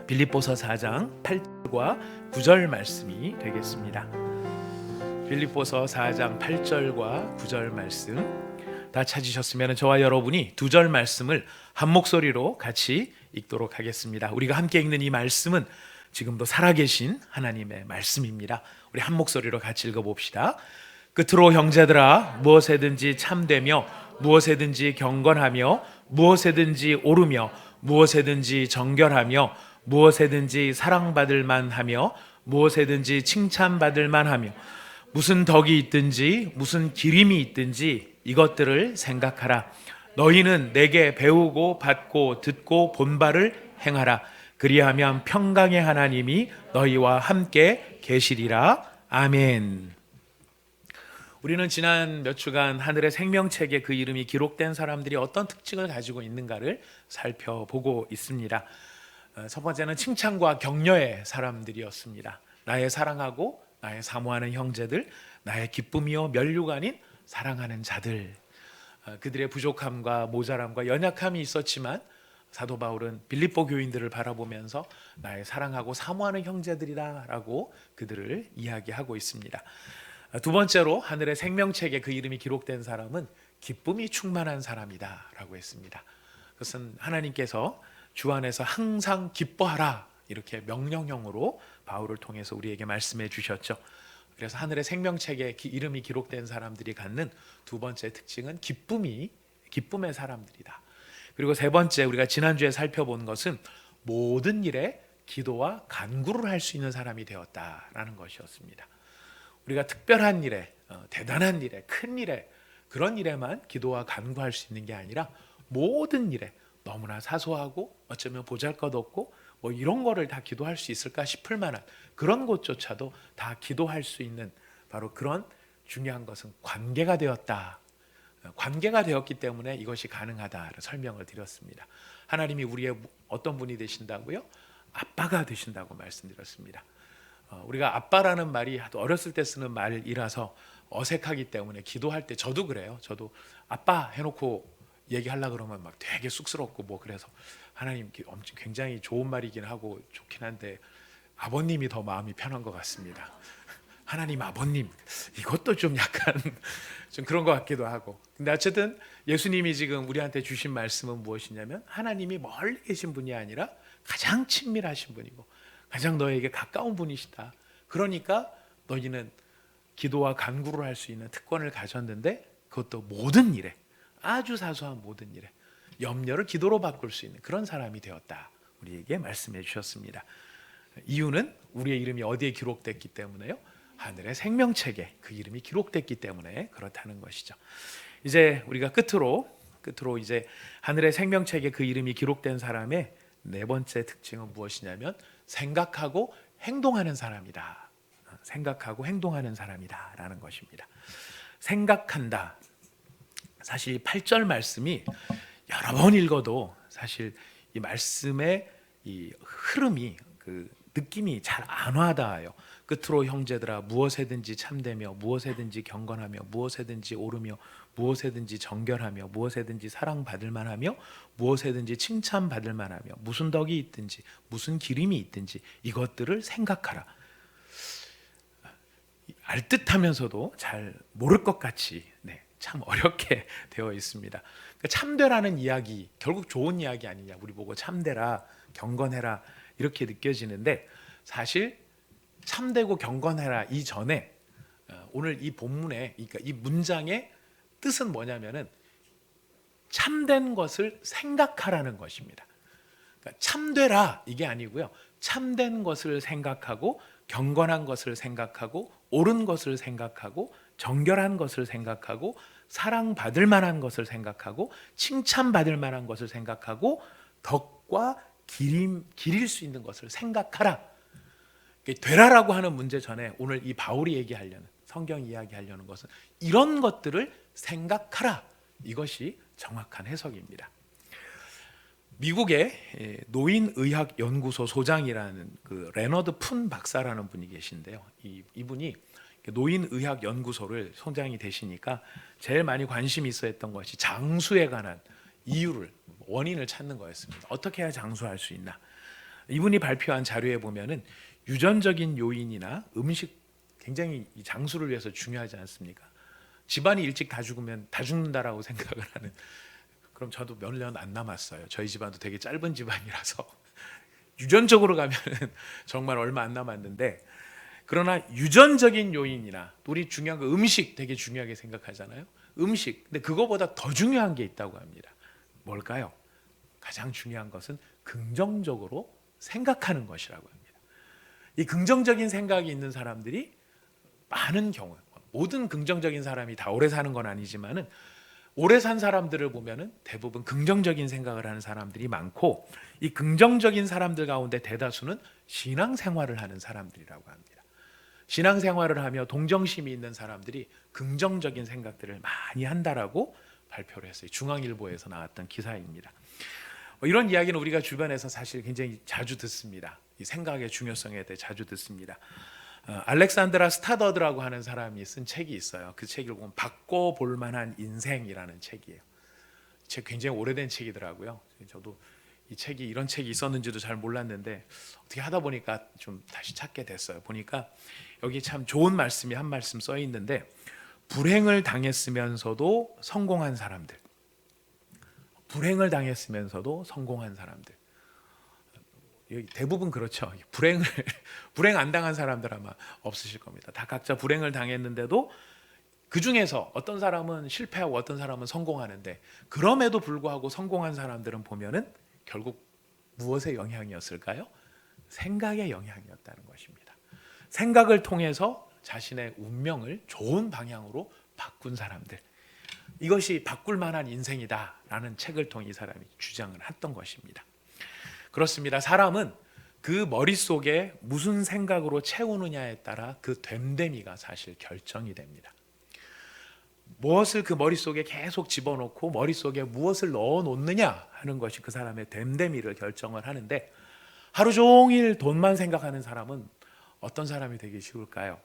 빌립보서 4장 8절과 9절 말씀이 되겠습니다. 빌립보서 4장 8절과 9절 말씀 다 찾으셨으면 저와 여러분이 두 절 말씀을 한 목소리로 같이 읽도록 하겠습니다. 우리가 함께 읽는 이 말씀은 지금도 살아계신 하나님의 말씀입니다. 우리 한 목소리로 같이 읽어봅시다. 끝으로 형제들아, 무엇에든지 참되며 무엇에든지 경건하며 무엇에든지 오르며 무엇에든지 정결하며 무엇에든지 사랑받을 만하며 무엇에든지 칭찬받을 만하며 무슨 덕이 있든지 무슨 기림이 있든지 이것들을 생각하라. 너희는 내게 배우고 받고 듣고 본 바를 행하라. 그리하면 평강의 하나님이 너희와 함께 계시리라. 아멘. 우리는 지난 몇 주간 하늘의 생명책에 그 이름이 기록된 사람들이 어떤 특징을 가지고 있는가를 살펴보고 있습니다. 첫 번째는 칭찬과 격려의 사람들이었습니다. 나의 사랑하고 나의 사모하는 형제들, 나의 기쁨이요 면류가 아닌 사랑하는 자들. 그들의 부족함과 모자람과 연약함이 있었지만 사도 바울은 빌립보 교인들을 바라보면서 나의 사랑하고 사모하는 형제들이다 라고 그들을 이야기하고 있습니다. 두 번째로 하늘의 생명책에 그 이름이 기록된 사람은 기쁨이 충만한 사람이다 라고 했습니다. 그것은 하나님께서 주 안에서 항상 기뻐하라 이렇게 명령형으로 바울을 통해서 우리에게 말씀해 주셨죠. 그래서 하늘의 생명책에 이름이 기록된 사람들이 갖는 두 번째 특징은 기쁨의 사람들이다. 그리고 세 번째, 우리가 지난주에 살펴본 것은 모든 일에 기도와 간구를 할 수 있는 사람이 되었다라는 것이었습니다. 우리가 특별한 일에, 대단한 일에, 큰 일에, 그런 일에만 기도와 간구할 수 있는 게 아니라 모든 일에 너무나 사소하고 어쩌면 보잘것없고 뭐 이런 거를 다 기도할 수 있을까 싶을 만한 그런 것조차도 다 기도할 수 있는 바로 그런 중요한 것은 관계가 되었다. 관계가 되었기 때문에 이것이 가능하다는 설명을 드렸습니다. 하나님이 우리의 어떤 분이 되신다고요? 아빠가 되신다고 말씀드렸습니다. 우리가 아빠라는 말이 어렸을 때 쓰는 말이라서 어색하기 때문에 기도할 때 저도 그래요. 저도 아빠 해놓고 얘기하려고 그러면 막 되게 쑥스럽고 뭐 그래서 하나님 엄청 굉장히 좋은 말이긴 하고 좋긴 한데 아버님이 더 마음이 편한 것 같습니다. 하나님 아버님 이것도 좀 약간 좀 그런 것 같기도 하고 근데 어쨌든 예수님이 지금 우리한테 주신 말씀은 무엇이냐면 하나님이 멀리 계신 분이 아니라 가장 친밀하신 분이고 가장 너에게 가까운 분이시다. 그러니까 너희는 기도와 간구를 할 수 있는 특권을 가졌는데 그것도 모든 일에 아주 사소한 모든 일에 염려를 기도로 바꿀 수 있는 그런 사람이 되었다. 우리에게 말씀해 주셨습니다. 이유는 우리의 이름이 어디에 기록됐기 때문에요? 하늘의 생명책에 그 이름이 기록됐기 때문에 그렇다는 것이죠. 이제 우리가 끝으로 이제 하늘의 생명책에 그 이름이 기록된 사람의 네 번째 특징은 무엇이냐면 생각하고 행동하는 사람이다. 생각하고 행동하는 사람이다라는 것입니다. 생각한다. 사실 8절 말씀이 여러 번 읽어도 사실 이 말씀의 이 흐름이 그 느낌이 잘 안 와닿아요. 끝으로 형제들아 무엇에든지 참되며 무엇에든지 경건하며 무엇에든지 오르며 무엇에든지 정결하며 무엇에든지 사랑받을 만하며 무엇에든지 칭찬받을 만하며 무슨 덕이 있든지 무슨 기림이 있든지 이것들을 생각하라. 알듯하면서도 잘 모를 것 같이 참 어렵게 되어 있습니다. 그러니까 참되라는 이야기 결국 좋은 이야기 아니냐. 우리 보고 참되라 경건해라 이렇게 느껴지는데 사실 참되고 경건해라 이전에 오늘 이 본문에 그러니까 이 문장의 뜻은 뭐냐면은 참된 것을 생각하라는 것입니다. 그러니까 참되라 이게 아니고요. 참된 것을 생각하고 경건한 것을 생각하고 옳은 것을 생각하고 정결한 것을 생각하고 사랑받을 만한 것을 생각하고 칭찬받을 만한 것을 생각하고 덕과 기릴 수 있는 것을 생각하라. 되라라고 하는 문제 전에 오늘 이 바울이 얘기하려는 성경 이야기하려는 것은 이런 것들을 생각하라. 이것이 정확한 해석입니다. 미국의 노인의학연구소 소장이라는 그 레너드 푼 박사라는 분이 계신데요. 이분이 노인의학연구소를 소장이 되시니까 제일 많이 관심이 있어 했던 것이 장수에 관한 이유를 원인을 찾는 거였습니다. 어떻게 해야 장수할 수 있나? 이분이 발표한 자료에 보면은 유전적인 요인이나 음식, 굉장히 이 장수를 위해서 중요하지 않습니까? 집안이 일찍 다 죽으면 다 죽는다라고 생각을 하는, 그럼 저도 몇 년 안 남았어요. 저희 집안도 되게 짧은 집안이라서 유전적으로 가면은 정말 얼마 안 남았는데, 그러나 유전적인 요인이나 우리 중요한 거 음식 되게 중요하게 생각하잖아요. 음식. 근데 그거보다 더 중요한 게 있다고 합니다. 뭘까요? 가장 중요한 것은 긍정적으로 생각하는 것이라고 합니다. 이 긍정적인 생각이 있는 사람들이 많은 경우, 모든 긍정적인 사람이 다 오래 사는 건 아니지만은 오래 산 사람들을 보면은 대부분 긍정적인 생각을 하는 사람들이 많고, 이 긍정적인 사람들 가운데 대다수는 신앙생활을 하는 사람들이라고 합니다. 신앙생활을 하며 동정심이 있는 사람들이 긍정적인 생각들을 많이 한다라고 발표를 했어요. 중앙일보에서 나왔던 기사입니다. 이런 이야기는 우리가 주변에서 사실 굉장히 자주 듣습니다. 이 생각의 중요성에 대해 자주 듣습니다. 알렉산드라 스타더드라고 하는 사람이 쓴 책이 있어요. 그 책을 보면 바꿔볼 만한 인생이라는 책이에요. 이 책 굉장히 오래된 책이더라고요. 저도 이 책이, 이런 책이 있었는지도 잘 몰랐는데 어떻게 하다 보니까 좀 다시 찾게 됐어요. 보니까 여기 참 좋은 말씀이 한 말씀 써 있는데, 불행을 당했으면서도 성공한 사람들, 불행을 당했으면서도 성공한 사람들, 대부분 그렇죠. 불행 안 당한 사람들 아마 없으실 겁니다. 다 각자 불행을 당했는데도 그 중에서 어떤 사람은 실패하고 어떤 사람은 성공하는데, 그럼에도 불구하고 성공한 사람들은 보면은 결국 무엇의 영향이었을까요? 생각의 영향이었다는 것입니다. 생각을 통해서 자신의 운명을 좋은 방향으로 바꾼 사람들, 이것이 바꿀 만한 인생이다라는 책을 통해 이 사람이 주장을 했던 것입니다. 그렇습니다. 사람은 그 머릿속에 무슨 생각으로 채우느냐에 따라 그 됨됨이가 사실 결정이 됩니다. 무엇을 그 머릿속에 계속 집어넣고 머릿속에 무엇을 넣어놓느냐 하는 것이 그 사람의 됨됨이를 결정을 하는데, 하루 종일 돈만 생각하는 사람은 어떤 사람이 되기 쉬울까요?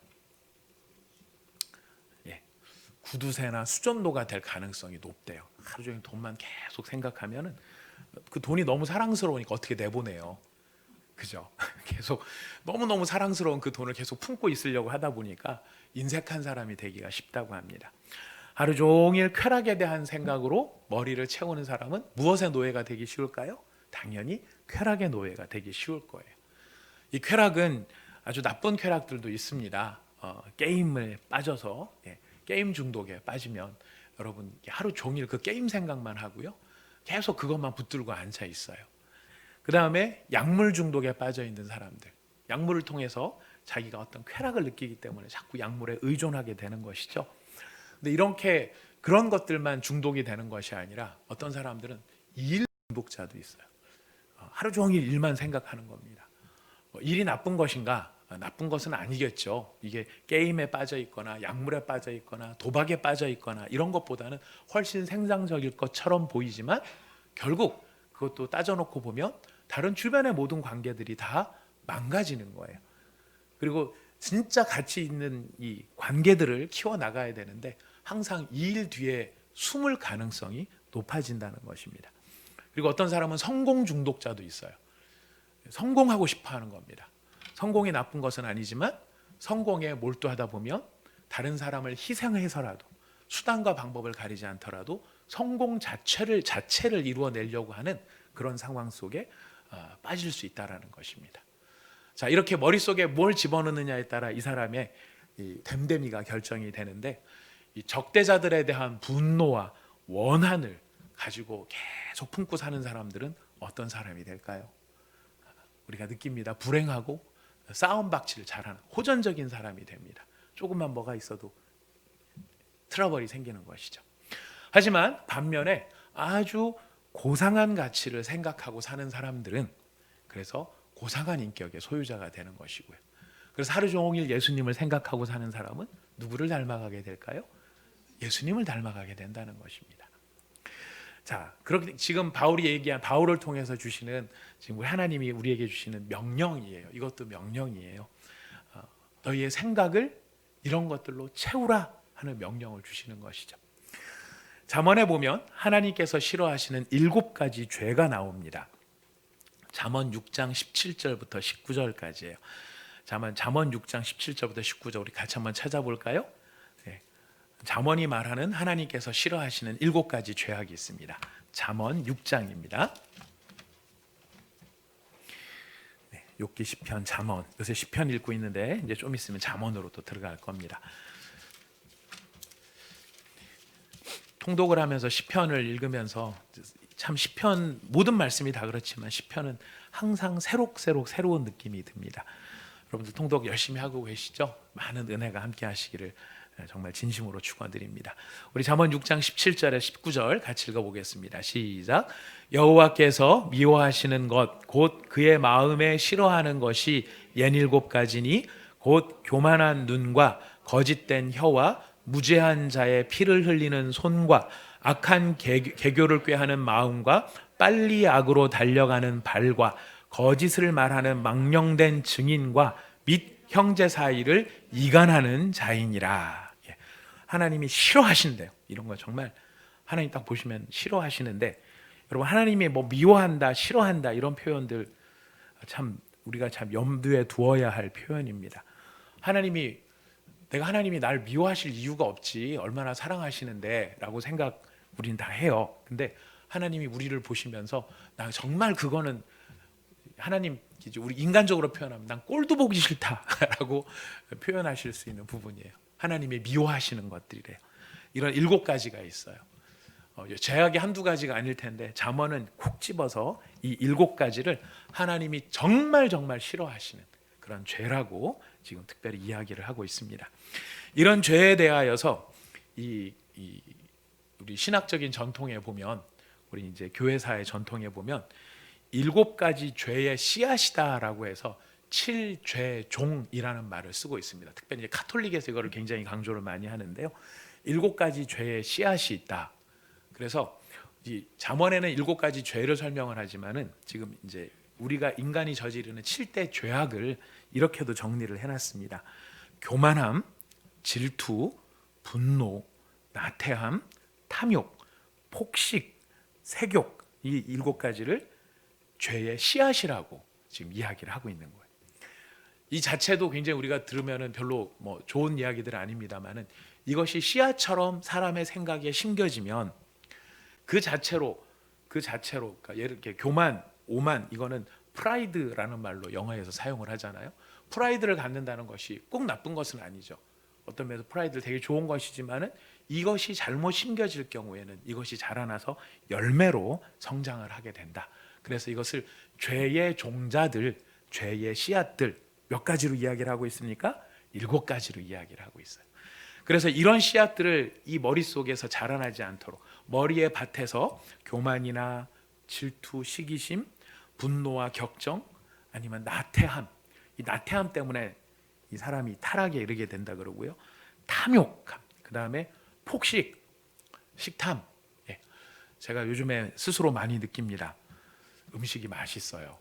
구두쇠나 수전도가 될 가능성이 높대요. 하루 종일 돈만 계속 생각하면은 그 돈이 너무 사랑스러우니까 어떻게 내보내요? 그죠? 계속 너무너무 사랑스러운 그 돈을 계속 품고 있으려고 하다 보니까 인색한 사람이 되기가 쉽다고 합니다. 하루 종일 쾌락에 대한 생각으로 머리를 채우는 사람은 무엇의 노예가 되기 쉬울까요? 당연히 쾌락의 노예가 되기 쉬울 거예요. 이 쾌락은 아주 나쁜 쾌락들도 있습니다. 게임에 빠져서 게임 중독에 빠지면 여러분 하루 종일 그 게임 생각만 하고요, 계속 그것만 붙들고 앉아 있어요. 그 다음에 약물 중독에 빠져 있는 사람들, 약물을 통해서 자기가 어떤 쾌락을 느끼기 때문에 자꾸 약물에 의존하게 되는 것이죠. 근데 이렇게 그런 것들만 중독이 되는 것이 아니라 어떤 사람들은 일 중독자도 있어요. 하루 종일 일만 생각하는 겁니다. 일이 나쁜 것인가? 나쁜 것은 아니겠죠. 이게 게임에 빠져 있거나 약물에 빠져 있거나 도박에 빠져 있거나 이런 것보다는 훨씬 생산적일 것처럼 보이지만, 결국 그것도 따져놓고 보면 다른 주변의 모든 관계들이 다 망가지는 거예요. 그리고 진짜 가치 있는 이 관계들을 키워나가야 되는데 항상 이 일 뒤에 숨을 가능성이 높아진다는 것입니다. 그리고 어떤 사람은 성공 중독자도 있어요. 성공하고 싶어 하는 겁니다. 성공이 나쁜 것은 아니지만 성공에 몰두하다 보면 다른 사람을 희생해서라도, 수단과 방법을 가리지 않더라도 성공 자체를 이루어내려고 하는 그런 상황 속에 빠질 수 있다는 것입니다. 자, 이렇게 머릿속에 뭘 집어넣느냐에 따라 이 사람의 이 됨됨이가 결정이 되는데, 이 적대자들에 대한 분노와 원한을 가지고 계속 품고 사는 사람들은 어떤 사람이 될까요? 우리가 느낍니다. 불행하고 싸움박치를 잘하는 호전적인 사람이 됩니다. 조금만 뭐가 있어도 트러블이 생기는 것이죠. 하지만 반면에 아주 고상한 가치를 생각하고 사는 사람들은 그래서 고상한 인격의 소유자가 되는 것이고요. 그래서 하루 종일 예수님을 생각하고 사는 사람은 누구를 닮아가게 될까요? 예수님을 닮아가게 된다는 것입니다. 자, 그렇게 지금 바울을 통해서 주시는, 지금 하나님이 우리에게 주시는 명령이에요. 이것도 명령이에요. 너희의 생각을 이런 것들로 채우라 하는 명령을 주시는 것이죠. 잠언에 보면 하나님께서 싫어하시는 7가지 죄가 나옵니다. 잠언 6장 17절부터 19절까지예요. 잠언 6장 17절부터 19절 우리 같이 한번 찾아볼까요? 네. 잠언이 말하는 하나님께서 싫어하시는 7가지 죄악이 있습니다. 잠언 6장입니다. 네, 욥기 시편 잠언. 요새 시편 읽고 있는데 이제 좀 있으면 잠언으로 또 들어갈 겁니다. 통독을 하면서 시편을 읽으면서 참 시편 모든 말씀이 다 그렇지만 시편은 항상 새로운 느낌이 듭니다. 여러분들 통독 열심히 하고 계시죠? 많은 은혜가 함께 하시기를 정말 진심으로 축원드립니다. 우리 잠언 6장 17절에 19절 같이 읽어보겠습니다. 시작. 여호와께서 미워하시는 것 곧 그의 마음에 싫어하는 것이 67가지니 곧 교만한 눈과 거짓된 혀와 무죄한 자의 피를 흘리는 손과 악한 개교를 꾀하는 마음과 빨리 악으로 달려가는 발과 거짓을 말하는 망령된 증인과 및 형제 사이를 이간하는 자이니라. 하나님이 싫어하신대요. 이런 거 정말 하나님 딱 보시면 싫어하시는데, 여러분 하나님이 뭐 미워한다, 싫어한다 이런 표현들 참 우리가 참 염두에 두어야 할 표현입니다. 내가 하나님이 날 미워하실 이유가 없지, 얼마나 사랑하시는데 라고 생각 우리는 다 해요. 근데 하나님이 우리를 보시면서 나 정말 그거는 하나님, 우리 인간적으로 표현하면 난 꼴도 보기 싫다라고 표현하실 수 있는 부분이에요. 하나님이 미워하시는 것들이래요. 이런 7가지가 있어요. 죄악이 한두 가지가 아닐 텐데 잠언은 콕 집어서 이 7가지를 하나님이 정말 싫어하시는 그런 죄라고 지금 특별히 이야기를 하고 있습니다. 이런 죄에 대하여서 우리 신학적인 전통에 보면, 우리 이제 교회사의 전통에 보면 7가지 죄의 씨앗이다라고 해서 7죄종이라는 말을 쓰고 있습니다. 특별히 이제 카톨릭에서 이거를 굉장히 강조를 많이 하는데요. 7가지 죄의 씨앗이 있다. 그래서 이 잠언에는 7가지 죄를 설명을 하지만은 지금 이제 우리가 인간이 저지르는 7대 죄악을 이렇게도 정리를 해놨습니다. 교만함, 질투, 분노, 나태함, 탐욕, 폭식, 색욕, 이 7가지를 죄의 씨앗이라고 지금 이야기를 하고 있는 거예요. 이 자체도 굉장히 우리가 들으면은 별로 뭐 좋은 이야기들은 아닙니다만은, 이것이 씨앗처럼 사람의 생각에 심겨지면 그 자체로 그러니까 예를 들게 교만, 오만, 이거는 프라이드라는 말로 영어에서 사용을 하잖아요. 프라이드를 갖는다는 것이 꼭 나쁜 것은 아니죠. 어떤 면에서 프라이드를 되게 좋은 것이지만은 이것이 잘못 심겨질 경우에는 이것이 자라나서 열매로 성장을 하게 된다. 그래서 이것을 죄의 종자들, 죄의 씨앗들, 몇 가지로 이야기를 하고 있습니까? 7가지로 이야기를 하고 있어요. 그래서 이런 씨앗들을 이 머릿속에서 자라나지 않도록, 머리의 밭에서 교만이나 질투, 시기심, 분노와 격정, 아니면 나태함, 이 나태함 때문에 이 사람이 타락에 이르게 된다 그러고요. 탐욕함, 그 다음에 폭식, 식탐. 제가 요즘에 스스로 많이 느낍니다. 음식이 맛있어요.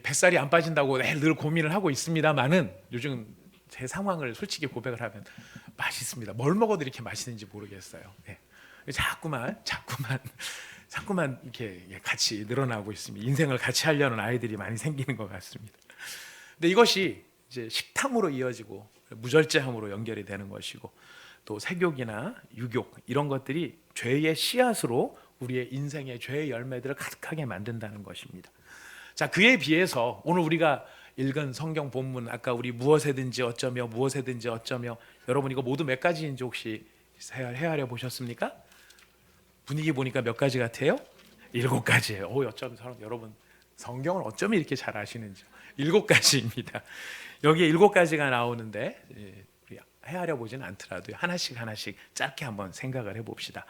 뱃살이 안 빠진다고 늘 고민을 하고 있습니다만은 요즘 제 상황을 솔직히 고백을 하면 맛있습니다. 뭘 먹어도 이렇게 맛있는지 모르겠어요. 자꾸만 이렇게 같이 늘어나고 있습니다. 인생을 같이 하려는 아이들이 많이 생기는 것 같습니다. 근데 이것이 이제 식탐으로 이어지고 무절제함으로 연결이 되는 것이고, 또 색욕이나 유욕 이런 것들이 죄의 씨앗으로 우리의 인생의 죄의 열매들을 가득하게 만든다는 것입니다. 자, 그에 비해서 오늘 우리가 읽은 성경 본문, 아까 우리 무엇에든지 어쩌며 여러분 이거 모두 몇 가지인지 혹시 헤아려 보셨습니까? 분위기 보니까 몇 가지 같아요? 7가지예요. 어쩜 여러분 성경을 어쩜 이렇게 잘 아시는지. 7가지입니다. 여기에 7가지가 나오는데 우리 헤아려 보지는 않더라도 하나씩 짧게 한번 생각을 해봅시다.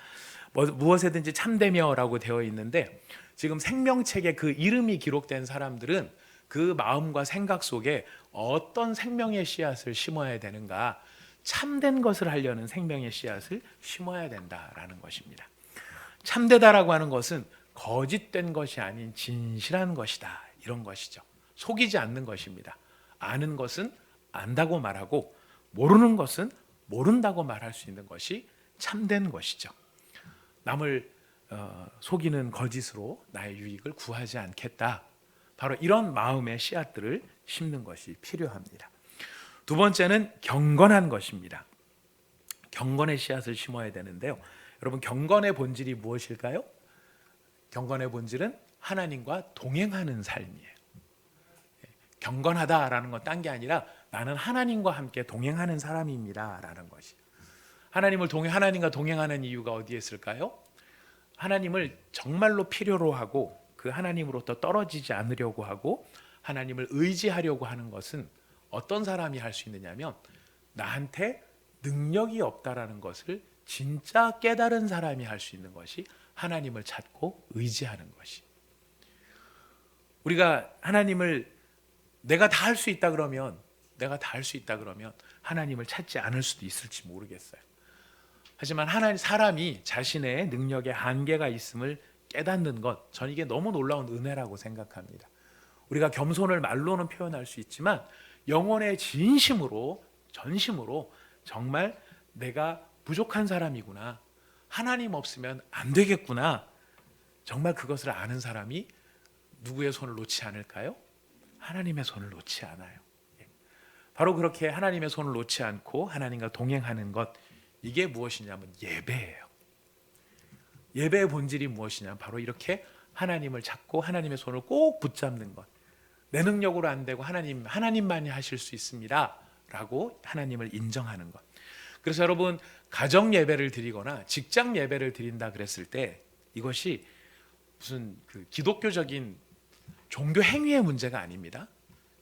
무엇에든지 참되며라고 되어 있는데, 지금 생명책에 그 이름이 기록된 사람들은 그 마음과 생각 속에 어떤 생명의 씨앗을 심어야 되는가, 참된 것을 하려는 생명의 씨앗을 심어야 된다라는 것입니다. 참되다라고 하는 것은 거짓된 것이 아닌 진실한 것이다, 이런 것이죠. 속이지 않는 것입니다. 아는 것은 안다고 말하고 모르는 것은 모른다고 말할 수 있는 것이 참된 것이죠. 남을 속이는 거짓으로 나의 유익을 구하지 않겠다. 바로 이런 마음의 씨앗들을 심는 것이 필요합니다. 두 번째는 경건한 것입니다. 경건의 씨앗을 심어야 되는데요. 여러분, 경건의 본질이 무엇일까요? 경건의 본질은 하나님과 동행하는 삶이에요. 경건하다라는 건 딴 게 아니라 나는 하나님과 함께 동행하는 사람입니다라는 것이. 하나님과 동행하는 이유가 어디에 있을까요? 하나님을 정말로 필요로 하고 그 하나님으로부터 떨어지지 않으려고 하고 하나님을 의지하려고 하는 것은 어떤 사람이 할 수 있느냐면 나한테 능력이 없다라는 것을 진짜 깨달은 사람이 할 수 있는 것이 하나님을 찾고 의지하는 것이. 우리가 하나님을 내가 다 할 수 있다 그러면 하나님을 찾지 않을 수도 있을지 모르겠어요. 하지만 사람이 자신의 능력에 한계가 있음을 깨닫는 것, 저는 이게 너무 놀라운 은혜라고 생각합니다. 우리가 겸손을 말로는 표현할 수 있지만 영혼의 진심으로 전심으로 정말 내가 부족한 사람이구나, 하나님 없으면 안 되겠구나, 정말 그것을 아는 사람이 누구의 손을 놓지 않을까요? 하나님의 손을 놓지 않아요. 바로 그렇게 하나님의 손을 놓지 않고 하나님과 동행하는 것, 이게 무엇이냐면 예배예요. 예배의 본질이 무엇이냐면 바로 이렇게 하나님을 찾고 하나님의 손을 꼭 붙잡는 것. 내 능력으로 안 되고 하나님만이 하실 수 있습니다 라고 하나님을 인정하는 것. 그래서 여러분, 가정 예배를 드리거나 직장 예배를 드린다 그랬을 때 이것이 무슨 기독교적인 종교 행위의 문제가 아닙니다.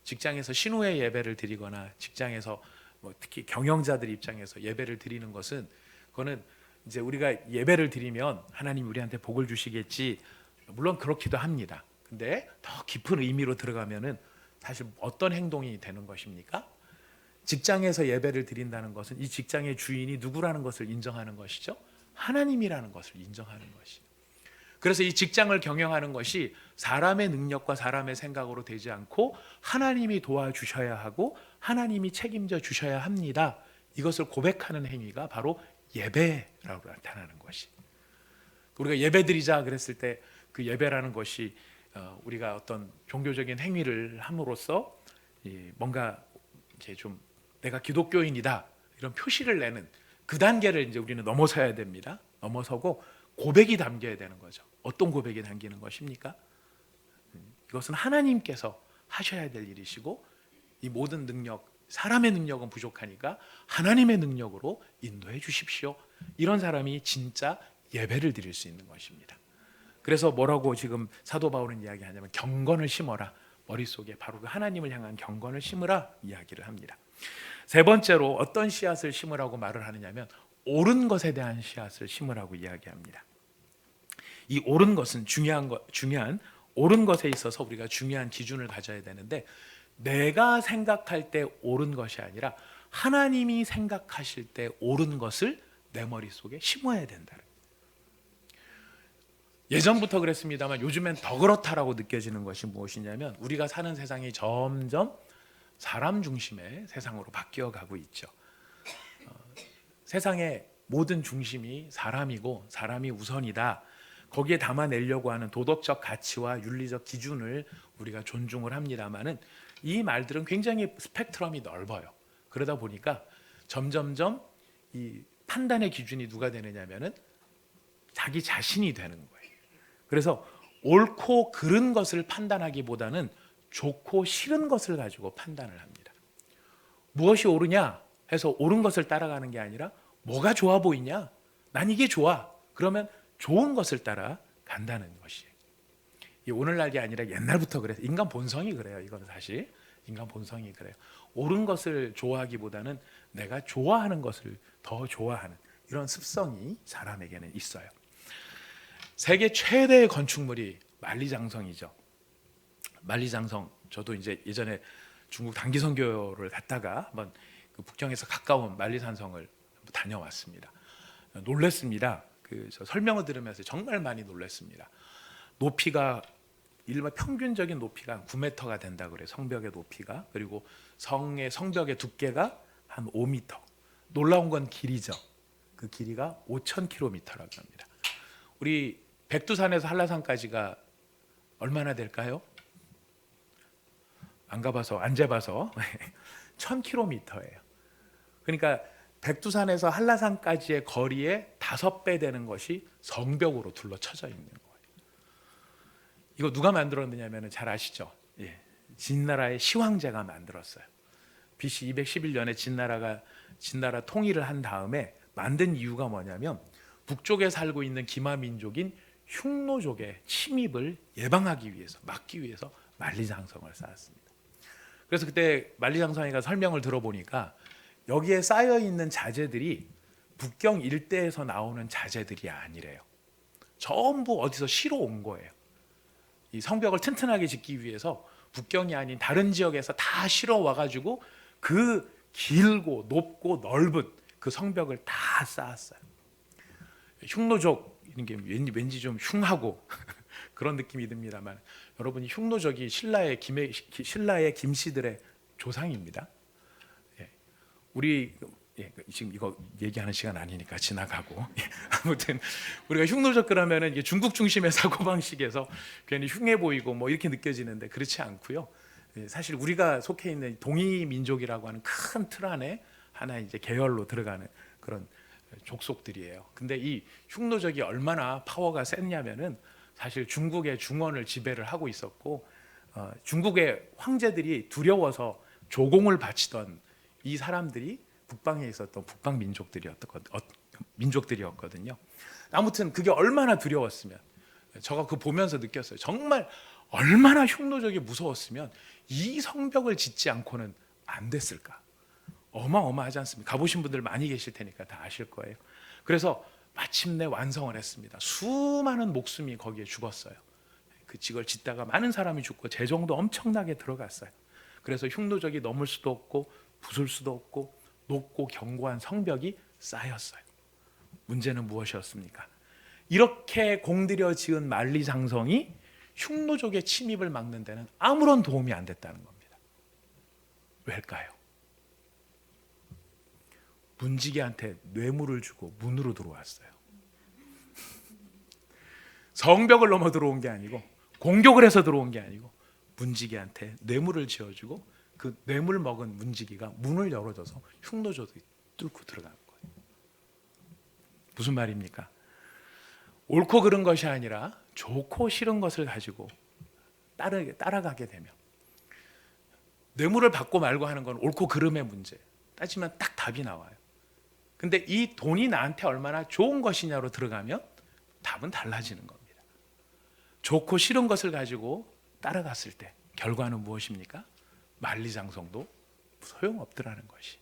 직장에서 신우의 예배를 드리거나 직장에서 특히 경영자들 입장에서 예배를 드리는 것은, 그거는 이제 우리가 예배를 드리면 하나님 우리한테 복을 주시겠지, 물론 그렇기도 합니다. 근데 더 깊은 의미로 들어가면은 사실 어떤 행동이 되는 것입니까? 직장에서 예배를 드린다는 것은 이 직장의 주인이 누구라는 것을 인정하는 것이죠. 하나님이라는 것을 인정하는 것이. 그래서 이 직장을 경영하는 것이 사람의 능력과 사람의 생각으로 되지 않고 하나님이 도와주셔야 하고 하나님이 책임져 주셔야 합니다. 이것을 고백하는 행위가 바로 예배라고 나타나는 것이. 우리가 예배드리자 그랬을 때 그 예배라는 것이 우리가 어떤 종교적인 행위를 함으로써 뭔가 이제 좀 내가 기독교인이다 이런 표시를 내는 그 단계를 이제 우리는 넘어서야 됩니다. 넘어서고 고백이 담겨야 되는 거죠. 어떤 고백이 담기는 것입니까? 이것은 하나님께서 하셔야 될 일이시고 이 모든 능력, 사람의 능력은 부족하니까 하나님의 능력으로 인도해 주십시오. 이런 사람이 진짜 예배를 드릴 수 있는 것입니다. 그래서 뭐라고 지금 사도 바울은 이야기하냐면 경건을 심어라. 머릿속에 바로 그 하나님을 향한 경건을 심으라 이야기를 합니다. 세 번째로 어떤 씨앗을 심으라고 말을 하느냐면 옳은 것에 대한 씨앗을 심으라고 이야기합니다. 이 옳은 것은 중요한 옳은 것에 있어서 우리가 중요한 기준을 가져야 되는데, 내가 생각할 때 옳은 것이 아니라 하나님이 생각하실 때 옳은 것을 내 머릿속에 심어야 된다. 예전부터 그랬습니다만 요즘엔 더 그렇다라고 느껴지는 것이 무엇이냐면 우리가 사는 세상이 점점 사람 중심의 세상으로 바뀌어 가고 있죠. 세상의 모든 중심이 사람이고 사람이 우선이다. 거기에 담아내려고 하는 도덕적 가치와 윤리적 기준을 우리가 존중을 합니다만은 이 말들은 굉장히 스펙트럼이 넓어요. 그러다 보니까 점점점 이 판단의 기준이 누가 되느냐면은 자기 자신이 되는 거예요. 그래서 옳고 그른 것을 판단하기보다는 좋고 싫은 것을 가지고 판단을 합니다. 무엇이 옳으냐 해서 옳은 것을 따라가는 게 아니라 뭐가 좋아 보이냐? 난 이게 좋아. 그러면 좋은 것을 따라간다는 것이에요. 이 오늘날이 아니라 옛날부터 그래서 인간 본성이 그래요. 이건 사실 인간 본성이 그래요. 옳은 것을 좋아하기보다는 내가 좋아하는 것을 더 좋아하는 이런 습성이 사람에게는 있어요. 세계 최대의 건축물이 만리장성이죠. 만리장성, 저도 이제 예전에 중국 단기 선교를 갔다가 한번 그 북경에서 가까운 만리산성을 다녀왔습니다. 놀랐습니다. 저 설명을 들으면서 정말 많이 놀랐습니다. 높이가 일반 평균적인 높이가 9m가 된다 그래요. 성벽의 높이가. 그리고 성벽의 두께가 한 5m. 놀라운 건 길이죠. 그 길이가 5,000km라고 합니다. 우리 백두산에서 한라산까지가 얼마나 될까요? 안 가봐서 안 재봐서 1000km예요. 그러니까 백두산에서 한라산까지의 거리의 5배 되는 것이 성벽으로 둘러쳐져 있는 거예요. 이거 누가 만들었느냐면 잘 아시죠? 예, 진나라의 시황제가 만들었어요. BC 211년에 진나라 통일을 한 다음에 만든 이유가 뭐냐면 북쪽에 살고 있는 기마 민족인 흉노족의 침입을 예방하기 위해서, 막기 위해서 만리장성을 쌓았습니다. 그래서 그때 만리장성이가 설명을 들어보니까 여기에 쌓여 있는 자재들이 북경 일대에서 나오는 자재들이 아니래요. 전부 어디서 실어 온 거예요. 이 성벽을 튼튼하게 짓기 위해서 북경이 아닌 다른 지역에서 다 실어 와가지고 그 길고 높고 넓은 그 성벽을 다 쌓았어요. 흉노족 이런 게 왠지 좀 흉하고 그런 느낌이 듭니다만, 여러분이 흉노족이 신라의 김씨들의 조상입니다. 예. 우리 지금 이거 얘기하는 시간 아니니까 지나가고 아무튼 우리가 흉노족 그러면은 이게 중국 중심의 사고 방식에서 괜히 흉해 보이고 뭐 이렇게 느껴지는데 그렇지 않고요. 사실 우리가 속해 있는 동이 민족이라고 하는 큰 틀 안에 하나 이제 계열로 들어가는 그런 족속들이에요. 근데 이 흉노족이 얼마나 파워가 셌냐면은 사실 중국의 중원을 지배를 하고 있었고, 중국의 황제들이 두려워서 조공을 바치던 이 사람들이 북방에 있었던 북방 민족들이었거든요. 아무튼 그게 얼마나 두려웠으면, 제가 그 보면서 느꼈어요. 정말 얼마나 흉노족이 무서웠으면 이 성벽을 짓지 않고는 안 됐을까. 어마어마하지 않습니까? 가보신 분들 많이 계실 테니까 다 아실 거예요. 그래서 마침내 완성을 했습니다. 수많은 목숨이 거기에 죽었어요. 그 직을 짓다가 많은 사람이 죽고 재정도 엄청나게 들어갔어요. 그래서 흉노족이 넘을 수도 없고 부술 수도 없고 높고 견고한 성벽이 쌓였어요. 문제는 무엇이었습니까? 이렇게 공들여 지은 만리장성이 흉노족의 침입을 막는 데는 아무런 도움이 안 됐다는 겁니다. 왜일까요? 문지기한테 뇌물을 주고 문으로 들어왔어요. 성벽을 넘어 들어온 게 아니고, 공격을 해서 들어온 게 아니고, 문지기한테 뇌물을 지어주고 그 뇌물 먹은 문지기가 문을 열어줘서 흉노족이 뚫고 들어간 거예요. 무슨 말입니까? 옳고 그른 것이 아니라 좋고 싫은 것을 가지고 따라가게 되면, 뇌물을 받고 말고 하는 건 옳고 그름의 문제, 따지면 딱 답이 나와요. 근데 이 돈이 나한테 얼마나 좋은 것이냐로 들어가면 답은 달라지는 겁니다. 좋고 싫은 것을 가지고 따라갔을 때 결과는 무엇입니까? 만리장성도 소용없더라는 것이.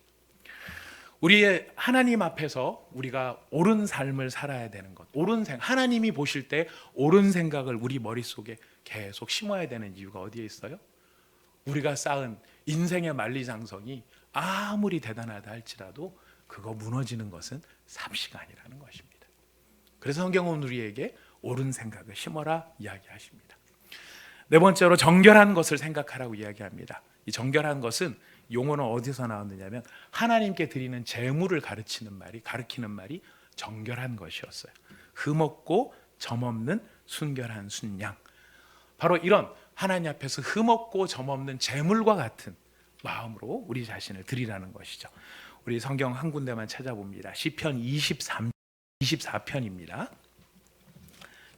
우리의 하나님 앞에서 우리가 옳은 삶을 살아야 되는 것, 하나님이 보실 때 옳은 생각을 우리 머릿속에 계속 심어야 되는 이유가 어디에 있어요? 우리가 쌓은 인생의 만리장성이 아무리 대단하다 할지라도 그거 무너지는 것은 삽시간이라는 것입니다. 그래서 성경은 우리에게 옳은 생각을 심어라 이야기하십니다. 네 번째로 정결한 것을 생각하라고 이야기합니다. 이 정결한 것은 용어는 어디서 나왔느냐면 하나님께 드리는 제물을 가리키는 말이 정결한 것이었어요. 흠없고 점없는 순결한 순양. 바로 이런 하나님 앞에서 흠없고 점없는 제물과 같은 마음으로 우리 자신을 드리라는 것이죠. 우리 성경 한 군데만 찾아봅니다. 시편 24편입니다.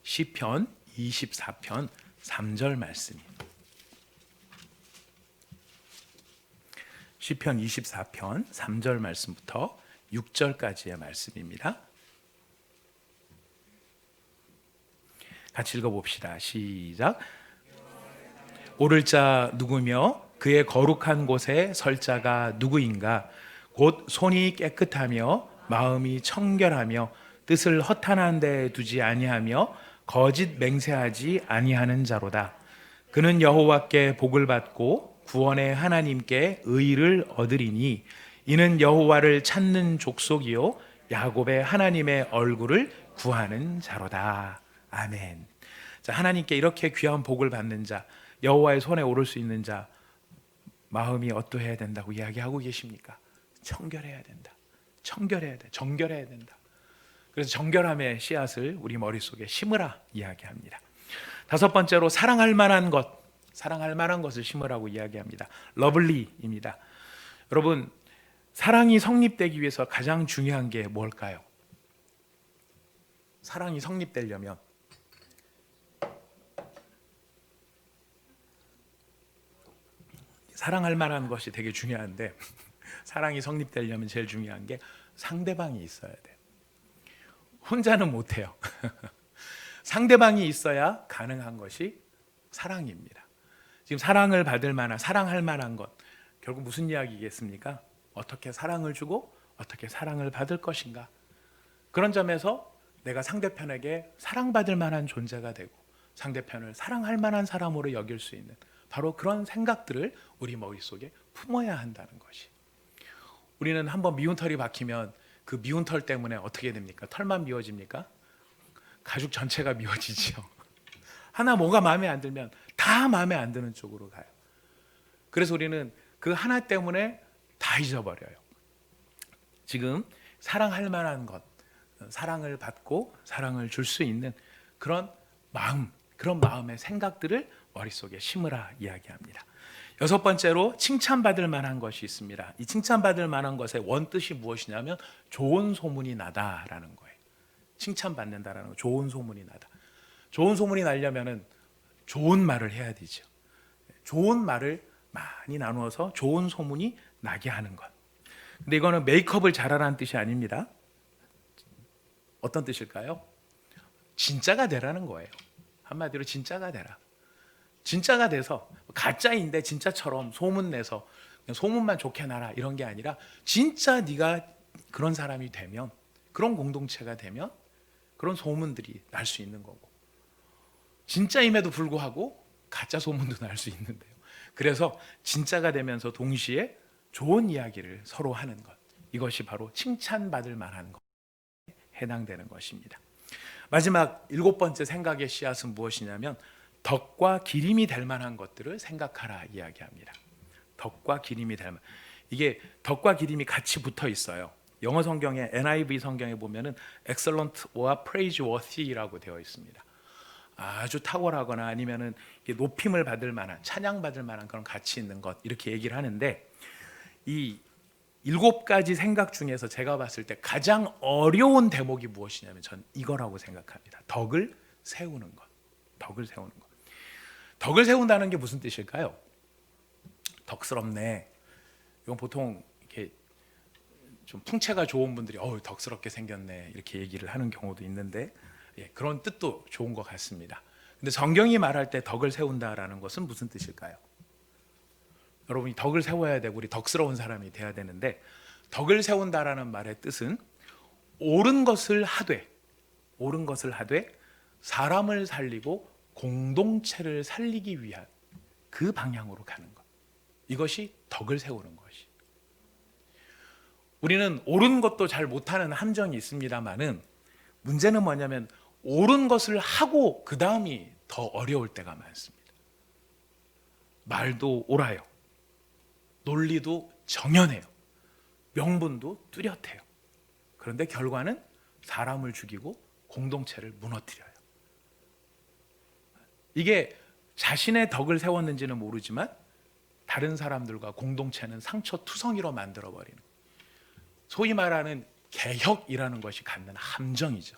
시편 24편 3절 말씀입니다. 시편 24편 3절 말씀부터 6절까지의 말씀입니다. 같이 읽어봅시다. 시작. 오를 자 누구며 그의 거룩한 곳에 설 자가 누구인가? 곧 손이 깨끗하며 마음이 청결하며 뜻을 허탄한 데 두지 아니하며 거짓 맹세하지 아니하는 자로다. 그는 여호와께 복을 받고 구원의 하나님께 의를 얻으리니 이는 여호와를 찾는 족속이요 야곱의 하나님의 얼굴을 구하는 자로다. 아멘. 자, 하나님께 이렇게 귀한 복을 받는 자, 여호와의 손에 오를 수 있는 자, 마음이 어떠해야 된다고 이야기하고 계십니까? 청결해야 된다. 정결해야 된다. 그래서 정결함의 씨앗을 우리 머릿속에 심으라 이야기합니다. 다섯 번째로 사랑할 만한 것을 심으라고 이야기합니다. 러블리입니다. 여러분, 사랑이 성립되기 위해서 가장 중요한 게 뭘까요? 사랑이 성립되려면 사랑할 만한 것이 되게 중요한데 사랑이 성립되려면 제일 중요한 게 상대방이 있어야 돼요. 혼자는 못해요. 상대방이 있어야 가능한 것이 사랑입니다. 지금 사랑을 받을 만한, 사랑할 만한 것, 결국 무슨 이야기겠습니까? 어떻게 사랑을 주고 어떻게 사랑을 받을 것인가. 그런 점에서 내가 상대편에게 사랑받을 만한 존재가 되고 상대편을 사랑할 만한 사람으로 여길 수 있는 바로 그런 생각들을 우리 머릿속에 품어야 한다는 것이. 우리는 한번 미운 털이 박히면 그 미운 털 때문에 어떻게 됩니까? 털만 미워집니까? 가죽 전체가 미워지죠. 하나 뭐가 마음에 안 들면 다 마음에 안 드는 쪽으로 가요. 그래서 우리는 그 하나 때문에 다 잊어버려요. 지금 사랑할 만한 것, 사랑을 받고 사랑을 줄 수 있는 그런 마음, 그런 마음의 생각들을 머릿속에 심으라 이야기합니다. 여섯 번째로 칭찬받을 만한 것이 있습니다. 이 칭찬받을 만한 것의 원뜻이 무엇이냐면 좋은 소문이 나다라는 거예요. 칭찬받는다라는 거, 좋은 소문이 나다. 좋은 소문이 나려면은 좋은 말을 해야 되죠. 좋은 말을 많이 나누어서 좋은 소문이 나게 하는 것. 근데 이거는 메이크업을 잘하라는 뜻이 아닙니다. 어떤 뜻일까요? 진짜가 되라는 거예요. 한마디로 진짜가 되라. 진짜가 돼서 가짜인데 진짜처럼 소문 내서 그냥 소문만 좋게 나라 이런 게 아니라 진짜 네가 그런 사람이 되면, 그런 공동체가 되면 그런 소문들이 날 수 있는 거고, 진짜임에도 불구하고 가짜 소문도 날 수 있는데요. 그래서 진짜가 되면서 동시에 좋은 이야기를 서로 하는 것, 이것이 바로 칭찬받을 만한 것에 해당되는 것입니다. 마지막 일곱 번째 생각의 씨앗은 무엇이냐면 덕과 기림이 될 만한 것들을 생각하라 이야기합니다. 덕과 기림이 될 만. 이게 덕과 기림이 같이 붙어 있어요. 영어 성경에 NIV 성경에 보면은 excellent와 praiseworthy라고 되어 있습니다. 아주 탁월하거나 아니면은 높임을 받을 만한, 찬양받을 만한 그런 가치 있는 것, 이렇게 얘기를 하는데, 이 일곱 가지 생각 중에서 제가 봤을 때 가장 어려운 대목이 무엇이냐면 전 이거라고 생각합니다. 덕을 세우는 것. 덕을 세우는 것. 덕을 세운다는 게 무슨 뜻일까요? 덕스럽네. 이건 보통 이렇게 좀 풍채가 좋은 분들이 덕스럽게 생겼네 이렇게 얘기를 하는 경우도 있는데, 그런 뜻도 좋은 것 같습니다. 근데 성경이 말할 때 덕을 세운다라는 것은 무슨 뜻일까요? 여러분이 덕을 세워야 되고 우리 덕스러운 사람이 돼야 되는데, 덕을 세운다라는 말의 뜻은 옳은 것을 하되 사람을 살리고 공동체를 살리기 위한 그 방향으로 가는 것, 이것이 덕을 세우는 것이. 우리는 옳은 것도 잘 못하는 함정이 있습니다만은 문제는 뭐냐면 옳은 것을 하고 그 다음이 더 어려울 때가 많습니다. 말도 옳아요. 논리도 정연해요. 명분도 뚜렷해요. 그런데 결과는 사람을 죽이고 공동체를 무너뜨려요. 이게 자신의 덕을 세웠는지는 모르지만 다른 사람들과 공동체는 상처투성이로 만들어버리는, 소위 말하는 개혁이라는 것이 갖는 함정이죠.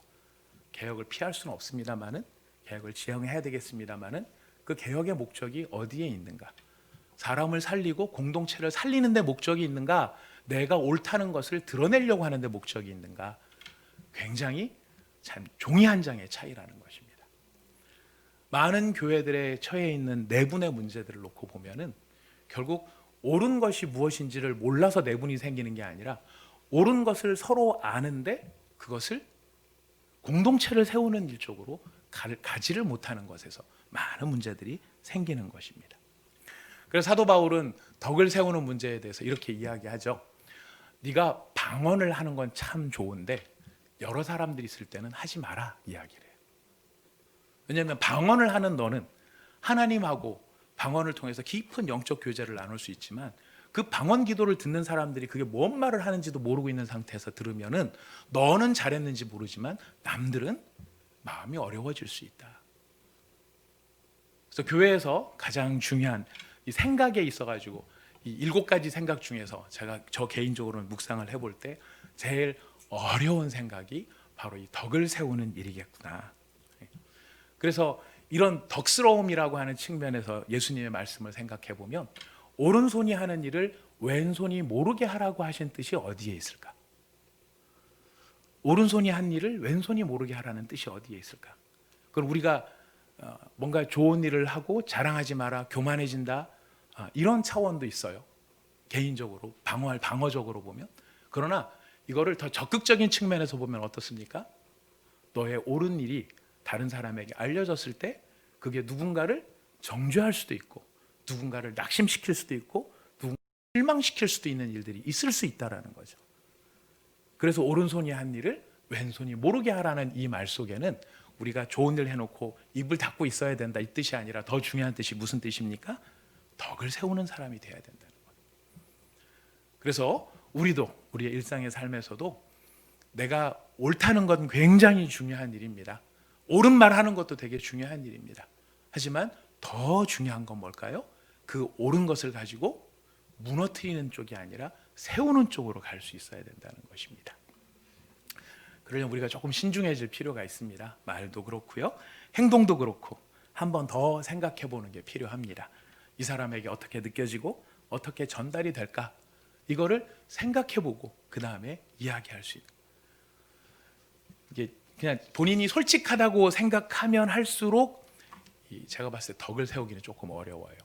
개혁을 피할 수는 없습니다만은, 개혁을 지향해야 되겠습니다만은 그 개혁의 목적이 어디에 있는가? 사람을 살리고 공동체를 살리는 데 목적이 있는가? 내가 옳다는 것을 드러내려고 하는 데 목적이 있는가? 굉장히 참 종이 한 장의 차이라는 것입니다. 많은 교회들에 처해 있는 내분의 문제들을 놓고 보면은 결국 옳은 것이 무엇인지를 몰라서 내분이 생기는 게 아니라 옳은 것을 서로 아는데 그것을 공동체를 세우는 일 쪽으로 가지를 못하는 것에서 많은 문제들이 생기는 것입니다. 그래서 사도 바울은 덕을 세우는 문제에 대해서 이렇게 이야기하죠. 네가 방언을 하는 건 참 좋은데 여러 사람들이 있을 때는 하지 마라 이야기를 해요. 왜냐하면 방언을 하는 너는 하나님하고 방언을 통해서 깊은 영적 교제를 나눌 수 있지만 그 방언 기도를 듣는 사람들이 그게 뭔 말을 하는지도 모르고 있는 상태에서 들으면은 너는 잘했는지 모르지만 남들은 마음이 어려워질 수 있다. 그래서 교회에서 가장 중요한 이 생각에 있어가지고 이 7가지 생각 중에서 저 개인적으로는 묵상을 해볼 때 제일 어려운 생각이 바로 이 덕을 세우는 일이겠구나. 그래서 이런 덕스러움이라고 하는 측면에서 예수님의 말씀을 생각해 보면 오른손이 하는 일을 왼손이 모르게 하라고 하신 뜻이 어디에 있을까? 오른손이 한 일을 왼손이 모르게 하라는 뜻이 어디에 있을까? 그럼 우리가 뭔가 좋은 일을 하고 자랑하지 마라, 교만해진다, 이런 차원도 있어요. 개인적으로 방어적으로 보면. 그러나 이거를 더 적극적인 측면에서 보면 어떻습니까? 너의 옳은 일이 다른 사람에게 알려졌을 때 그게 누군가를 정죄할 수도 있고 누군가를 낙심시킬 수도 있고 누군가를 실망시킬 수도 있는 일들이 있을 수 있다라는 거죠. 그래서 오른손이 한 일을 왼손이 모르게 하라는 이 말 속에는 우리가 좋은 일 해놓고 입을 닫고 있어야 된다 이 뜻이 아니라 더 중요한 뜻이 무슨 뜻입니까? 덕을 세우는 사람이 돼야 된다는 거예요. 그래서 우리도 우리의 일상의 삶에서도 내가 옳다는 건 굉장히 중요한 일입니다. 옳은 말 하는 것도 되게 중요한 일입니다. 하지만 더 중요한 건 뭘까요? 그 옳은 것을 가지고 무너뜨리는 쪽이 아니라 세우는 쪽으로 갈 수 있어야 된다는 것입니다. 그러려면 우리가 조금 신중해질 필요가 있습니다. 말도 그렇고요, 행동도 그렇고 한 번 더 생각해 보는 게 필요합니다. 이 사람에게 어떻게 느껴지고 어떻게 전달이 될까? 이거를 생각해 보고 그 다음에 이야기할 수 있는. 이게 그냥 본인이 솔직하다고 생각하면 할수록 제가 봤을 때 덕을 세우기는 조금 어려워요.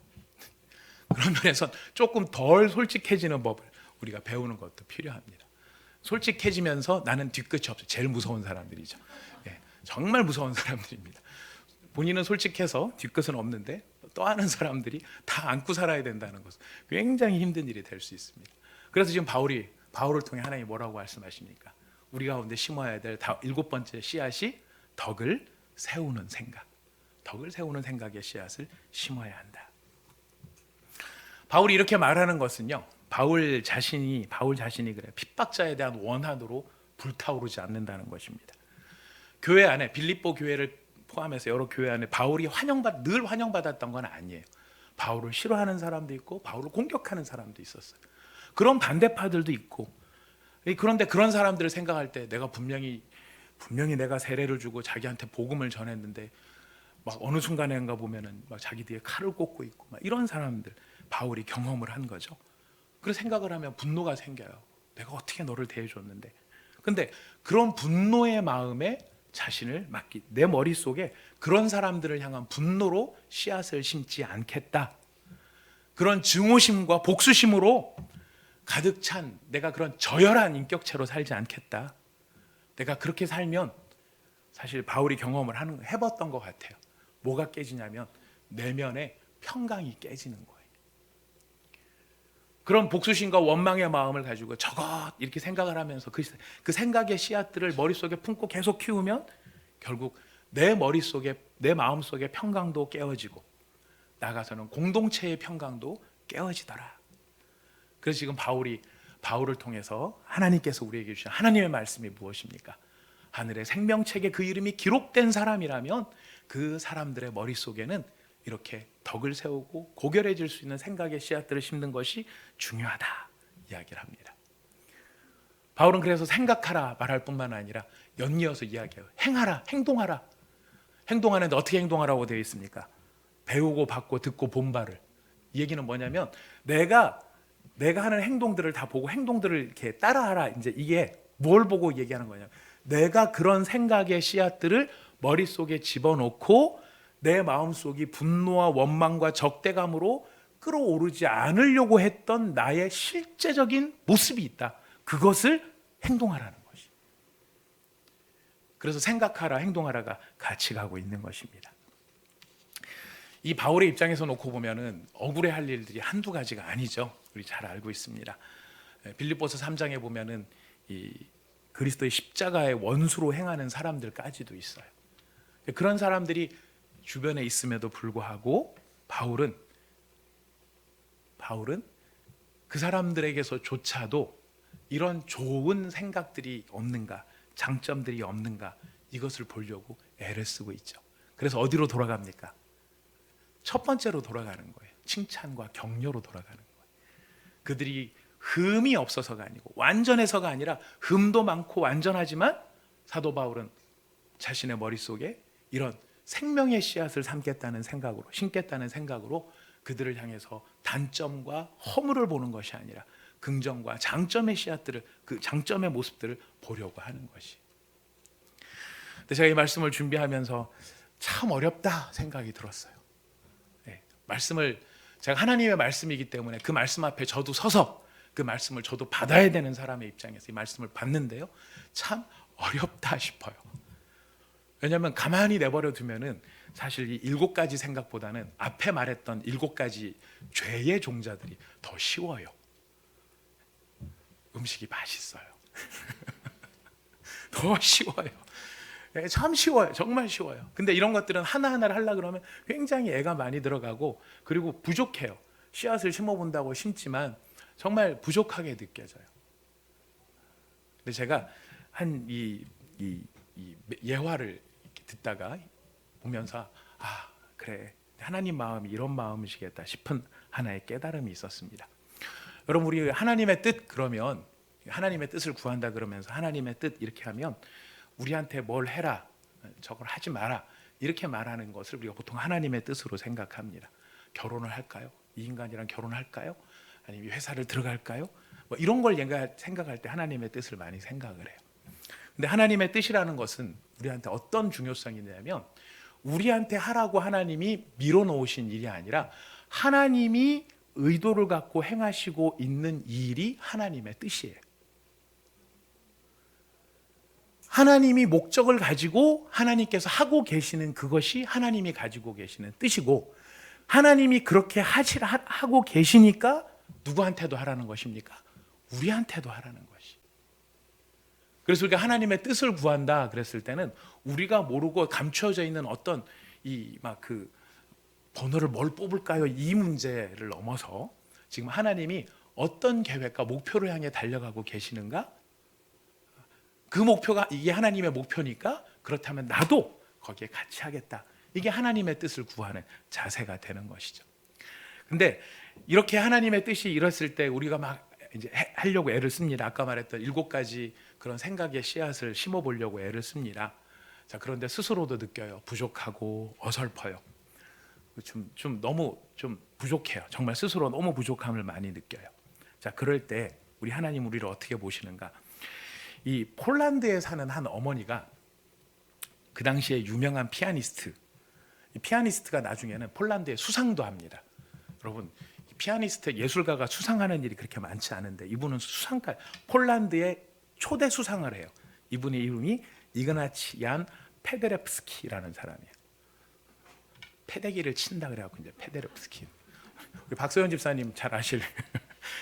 그런 면에서 조금 덜 솔직해지는 법을 우리가 배우는 것도 필요합니다. 솔직해지면서 나는 뒤끝이 없어요. 제일 무서운 사람들이죠. 예, 정말 무서운 사람들입니다. 본인은 솔직해서 뒤끝은 없는데 떠하는 사람들이 다 안고 살아야 된다는 것은 굉장히 힘든 일이 될 수 있습니다. 그래서 지금 바울을 통해 하나님이 뭐라고 말씀하십니까? 우리 가운데 심어야 될 7번째 씨앗이 덕을 세우는 생각. 덕을 세우는 생각의 씨앗을 심어야 한다. 바울이 이렇게 말하는 것은요, 바울 자신이 그래 핍박자에 대한 원한으로 불타오르지 않는다는 것입니다. 교회 안에 빌립보 교회를 포함해서 여러 교회 안에 바울이 늘 환영받았던 건 아니에요. 바울을 싫어하는 사람도 있고 바울을 공격하는 사람도 있었어요. 그런 반대파들도 있고. 그런데 그런 사람들을 생각할 때 내가 분명히 내가 세례를 주고 자기한테 복음을 전했는데 막 어느 순간인가 보면은 막 자기 뒤에 칼을 꽂고 있고 막 이런 사람들 바울이 경험을 한 거죠. 그래서 생각을 하면 분노가 생겨요. 내가 어떻게 너를 대해줬는데. 근데 그런 분노의 마음에 자신을 맡기, 내 머릿속에 그런 사람들을 향한 분노로 씨앗을 심지 않겠다. 그런 증오심과 복수심으로 가득 찬 내가 그런 저열한 인격체로 살지 않겠다. 내가 그렇게 살면 사실 바울이 경험을 해봤던 것 같아요. 뭐가 깨지냐면 내면의 평강이 깨지는 거예요. 그런 복수심과 원망의 마음을 가지고 저것 이렇게 생각을 하면서 그 생각의 씨앗들을 머릿속에 품고 계속 키우면 결국 내 머릿속에 내 마음속의 평강도 깨어지고 나가서는 공동체의 평강도 깨어지더라. 그래서 지금 바울을 통해서 하나님께서 우리에게 주신 하나님의 말씀이 무엇입니까? 하늘의 생명책에 그 이름이 기록된 사람이라면 그 사람들의 머릿속에는 이렇게 덕을 세우고 고결해질 수 있는 생각의 씨앗들을 심는 것이 중요하다 이야기를 합니다. 바울은 그래서 생각하라 말할 뿐만 아니라 연이어서 이야기해요. 행하라, 행동하라. 행동하는데 어떻게 행동하라고 되어 있습니까? 배우고 받고 듣고 본바를. 이 얘기는 뭐냐면 내가 하는 행동들을 다 보고 행동들을 이렇게 따라하라. 이제 이게 뭘 보고 얘기하는 거냐? 내가 그런 생각의 씨앗들을 머릿속에 집어넣고 내 마음속이 분노와 원망과 적대감으로 끌어오르지 않으려고 했던 나의 실제적인 모습이 있다. 그것을 행동하라는 것이. 그래서 생각하라, 행동하라가 같이 가고 있는 것입니다. 이 바울의 입장에서 놓고 보면은 억울해할 일들이 한두 가지가 아니죠. 우리 잘 알고 있습니다. 빌립보서 3장에 보면은 이 그리스도의 십자가의 원수로 행하는 사람들까지도 있어요. 그런 사람들이 주변에 있음에도 불구하고 바울은 그 사람들에게서조차도 이런 좋은 생각들이 없는가, 장점들이 없는가, 이것을 보려고 애를 쓰고 있죠. 그래서 어디로 돌아갑니까? 첫 번째로 돌아가는 거예요. 칭찬과 격려로 돌아가는 거예요. 그들이 흠이 없어서가 아니고 완전해서가 아니라 흠도 많고 완전하지만 사도 바울은 자신의 머릿속에 이런 생명의 씨앗을 심겠다는 생각으로 그들을 향해서 단점과 허물을 보는 것이 아니라 긍정과 장점의 씨앗들을, 그 장점의 모습들을 보려고 하는 것이. 근데 제가 이 말씀을 준비하면서 참 어렵다 생각이 들었어요. 네, 말씀을 제가 하나님의 말씀이기 때문에 그 말씀 앞에 저도 서서 그 말씀을 저도 받아야 되는 사람의 입장에서 이 말씀을 받는데요, 참 어렵다 싶어요. 왜냐하면 가만히 내버려 두면은 사실 이 7가지 생각보다는 앞에 말했던 7가지 죄의 종자들이 더 쉬워요. 음식이 맛있어요. 더 쉬워요. 네, 참 쉬워요. 정말 쉬워요. 근데 이런 것들은 하나하나를 하려고 그러면 굉장히 애가 많이 들어가고, 그리고 부족해요. 씨앗을 심어본다고 심지만 정말 부족하게 느껴져요. 근데 제가 한 이 예화를 듣다가 보면서 그래, 하나님 마음이 이런 마음이시겠다 싶은 하나의 깨달음이 있었습니다. 여러분, 우리 하나님의 뜻 그러면, 하나님의 뜻을 구한다 그러면서 하나님의 뜻 이렇게 하면 우리한테 뭘 해라, 저걸 하지 마라, 이렇게 말하는 것을 우리가 보통 하나님의 뜻으로 생각합니다. 결혼을 할까요? 이 인간이랑 결혼할까요? 아니면 회사를 들어갈까요? 뭐 이런 걸 생각할 때 하나님의 뜻을 많이 생각을 해요. 근데 하나님의 뜻이라는 것은 우리한테 어떤 중요성이 있냐면, 우리한테 하라고 하나님이 밀어놓으신 일이 아니라 하나님이 의도를 갖고 행하시고 있는 이 일이 하나님의 뜻이에요. 하나님이 목적을 가지고 하나님께서 하고 계시는 그것이 하나님이 가지고 계시는 뜻이고, 하나님이 그렇게 하고 계시니까 누구한테도 하라는 것입니까? 우리한테도 하라는 것이. 그래서 우리가 하나님의 뜻을 구한다 그랬을 때는 우리가 모르고 감춰져 있는 어떤 그 번호를 뭘 뽑을까요? 이 문제를 넘어서 지금 하나님이 어떤 계획과 목표를 향해 달려가고 계시는가? 그 목표가 이게 하나님의 목표니까 그렇다면 나도 거기에 같이 하겠다. 이게 하나님의 뜻을 구하는 자세가 되는 것이죠. 근데 이렇게 하나님의 뜻이 이랬을 때 우리가 막 이제 하려고 애를 씁니다. 아까 말했던 7가지 그런 생각의 씨앗을 심어보려고 애를 씁니다. 자, 그런데 스스로도 느껴요. 부족하고 어설퍼요. 좀 너무 좀 부족해요. 정말 스스로 너무 부족함을 많이 느껴요. 자, 그럴 때 우리 하나님 우리를 어떻게 보시는가? 이 폴란드에 사는 한 어머니가 그 당시에 유명한 피아니스트, 이 피아니스트가 나중에는 폴란드에 수상도 합니다. 여러분, 피아니스트 예술가가 수상하는 일이 그렇게 많지 않은데 이분은 수상가, 폴란드의 초대 수상을 해요. 이분의 이름이 이그나치 얀 페데레프스키라는 사람이에요. 패대기를 친다 그래갖고 이제 페데레프스키. 우리 박소연 집사님 잘 아실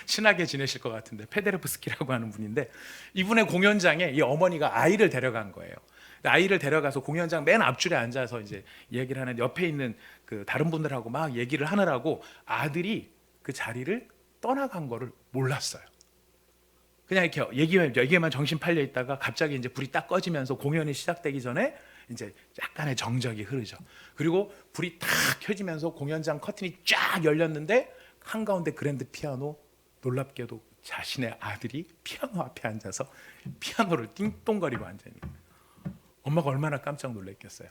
친하게 지내실 것 같은데 페데레프스키라고 하는 분인데, 이분의 공연장에 이 어머니가 아이를 데려간 거예요. 아이를 데려가서 공연장 맨 앞줄에 앉아서 이제 얘기를 하는데 옆에 있는 그 다른 분들하고 막 얘기를 하느라고 아들이 그 자리를 떠나간 거를 몰랐어요. 그냥 이렇게 얘기에만 정신 팔려 있다가 갑자기 이제 불이 딱 꺼지면서 공연이 시작되기 전에 이제 약간의 정적이 흐르죠. 그리고 불이 탁 켜지면서 공연장 커튼이 쫙 열렸는데 한가운데 그랜드 피아노, 놀랍게도 자신의 아들이 피아노 앞에 앉아서 피아노를 띵동거리고 앉아 있는 거예요. 엄마가 얼마나 깜짝 놀랐겠어요.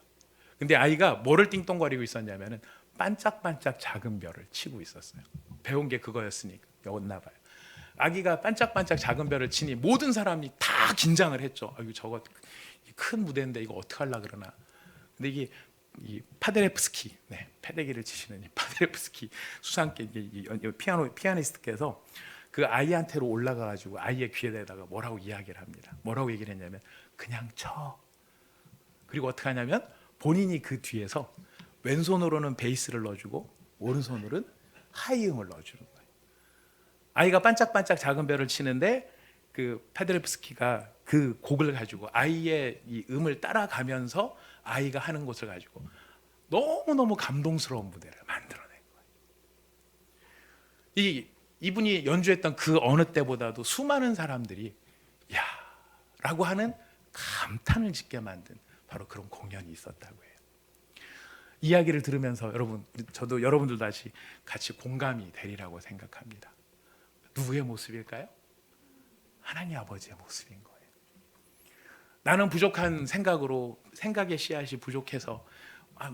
근데 아이가 뭐를 띵동거리고 있었냐면은 반짝반짝 작은 별을 치고 있었어요. 배운 게 그거였나 봐요. 아기가 반짝반짝 작은 별을 치니 모든 사람이 다 긴장을 했죠. 아이고, 저거 큰 무대인데 이거 어떻게 하려고 그러나. 근데 이게 이 파데레프스키, 패대기를 치시는 이 파데레프스키 수상께 피아니스트께서 그 아이한테로 올라가 가지고 아이의 귀에 대다가 뭐라고 이야기를 합니다. 뭐라고 얘기를 했냐면 그냥 쳐. 그리고 어떻게 하냐면 본인이 그 뒤에서 왼손으로는 베이스를 넣어주고 오른손으로는 하이음을 넣어주는 거예요. 아이가 반짝반짝 작은 별을 치는데 그 파데레프스키가 그 곡을 가지고 아이의 이 음을 따라가면서 아이가 하는 것을 가지고 너무너무 감동스러운 무대를 만들어낸 거예요. 이 이분이 연주했던 그 어느 때보다도 수많은 사람들이 야 라고 하는 감탄을 짓게 만든 바로 그런 공연이 있었다고 해요. 이야기를 들으면서 저도 여러분들도 다시 같이 공감이 되리라고 생각합니다. 누구의 모습일까요? 하나님 아버지의 모습인 거예요. 나는 부족한 생각의 씨앗이 부족해서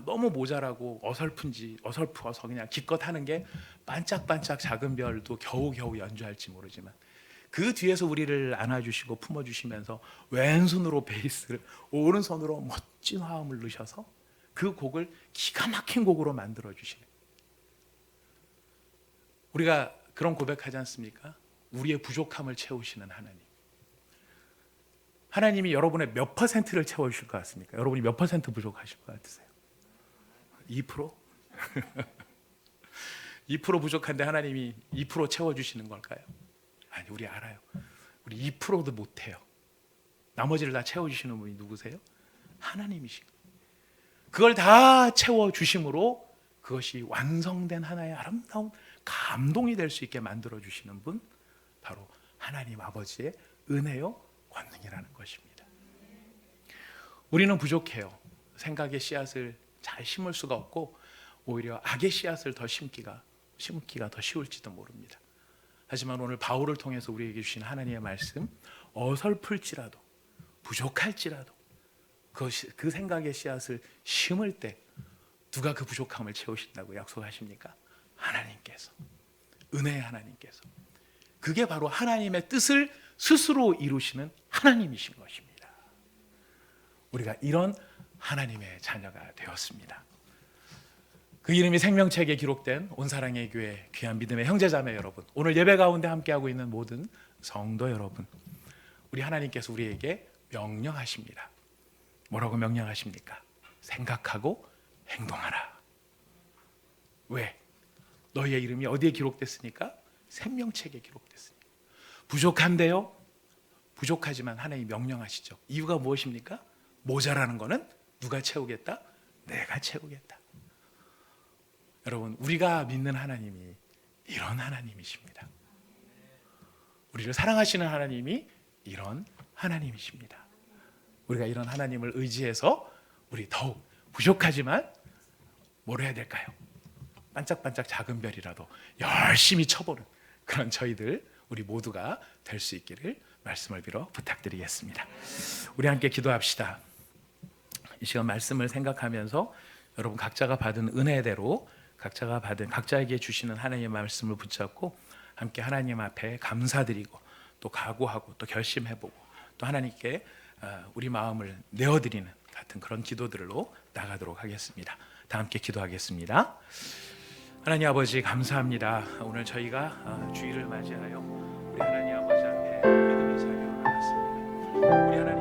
너무 모자라고 어설프어서 그냥 기껏 하는 게 반짝반짝 작은 별도 겨우겨우 연주할지 모르지만 그 뒤에서 우리를 안아주시고 품어주시면서 왼손으로 베이스를 오른손으로 멋진 화음을 넣으셔서 그 곡을 기가 막힌 곡으로 만들어주시는, 우리가 그런 고백하지 않습니까? 우리의 부족함을 채우시는 하나님. 하나님이 여러분의 몇 퍼센트를 채워주실 것 같습니까? 여러분이 몇 퍼센트 부족하실 것 같으세요? 2%? 2% 부족한데 하나님이 2% 채워주시는 걸까요? 아니, 우리 알아요. 우리 2%도 못해요. 나머지를 다 채워주시는 분이 누구세요? 하나님이신 거예요. 그걸 다 채워주심으로 그것이 완성된 하나의 아름다운 감동이 될 수 있게 만들어주시는 분, 바로 하나님 아버지의 은혜요 권능이라는 것입니다. 우리는 부족해요. 생각의 씨앗을 잘 심을 수가 없고 오히려 악의 씨앗을 더 심기가 더 쉬울지도 모릅니다. 하지만 오늘 바울을 통해서 우리에게 주신 하나님의 말씀, 어설플지라도 부족할지라도 그 생각의 씨앗을 심을 때 누가 그 부족함을 채우신다고 약속하십니까? 하나님께서, 은혜의 하나님께서. 그게 바로 하나님의 뜻을 스스로 이루시는 하나님이신 것입니다. 우리가 이런 하나님의 자녀가 되었습니다. 그 이름이 생명책에 기록된 온사랑의 교회 귀한 믿음의 형제자매 여러분, 오늘 예배 가운데 함께하고 있는 모든 성도 여러분, 우리 하나님께서 우리에게 명령하십니다. 뭐라고 명령하십니까? 생각하고 행동하라. 왜? 너희의 이름이 어디에 기록됐으니까? 생명책에 기록됐으니까. 부족한데요? 부족하지만 하나님이 명령하시죠. 이유가 무엇입니까? 모자라는 거는 누가 채우겠다? 내가 채우겠다. 여러분, 우리가 믿는 하나님이 이런 하나님이십니다. 우리를 사랑하시는 하나님이 이런 하나님이십니다. 우리가 이런 하나님을 의지해서 우리 더욱 부족하지만 뭘 해야 될까요? 반짝반짝 작은 별이라도 열심히 쳐보는 그런 저희들, 우리 모두가 될 수 있기를 말씀을 빌어 부탁드리겠습니다. 우리 함께 기도합시다. 이 시간 말씀을 생각하면서 여러분 각자가 받은 은혜대로 각자에게 주시는 하나님의 말씀을 붙잡고 함께 하나님 앞에 감사드리고 또 각오하고 또 결심해보고 또 하나님께 우리 마음을 내어드리는 같은 그런 기도들로 나가도록 하겠습니다. 다 함께 기도하겠습니다. 하나님 아버지, 감사합니다. 오늘 저희가 주일을 맞이하여 우리 하나님 아버지 앞에 믿음의 자리로 나왔습니다. 우리 하나님